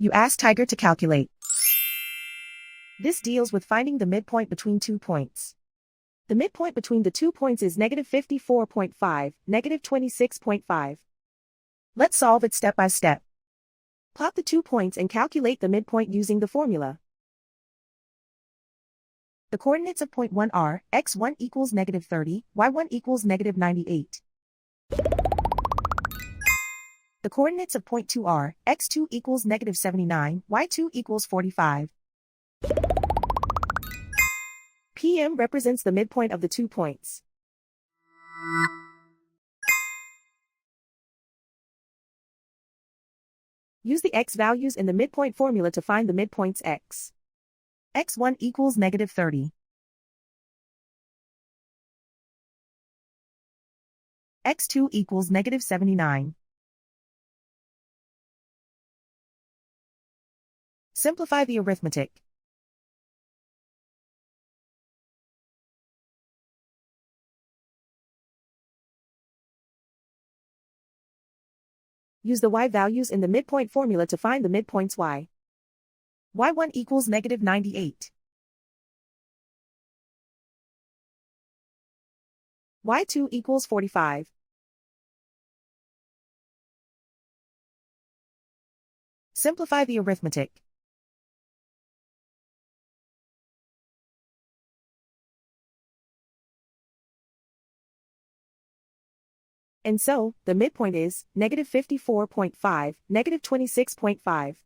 You ask Tiger to calculate. This deals with finding the midpoint between 2 points. The midpoint between the 2 points is -54.5, -26.5. Let's solve it step by step. Plot the 2 points and calculate the midpoint using the formula. The coordinates of point 1 are, x1 equals -30, y1 equals -98. The coordinates of point 2 are, x2 equals -79, y2 equals 45. PM represents the midpoint of the 2 points. Use the x values in the midpoint formula to find the midpoints x. x1 equals -30. x2 equals -79. Simplify the arithmetic. Use the y values in the midpoint formula to find the midpoints y. y1 equals -98. y2 equals 45. Simplify the arithmetic. And so, the midpoint is -54.5, -26.5.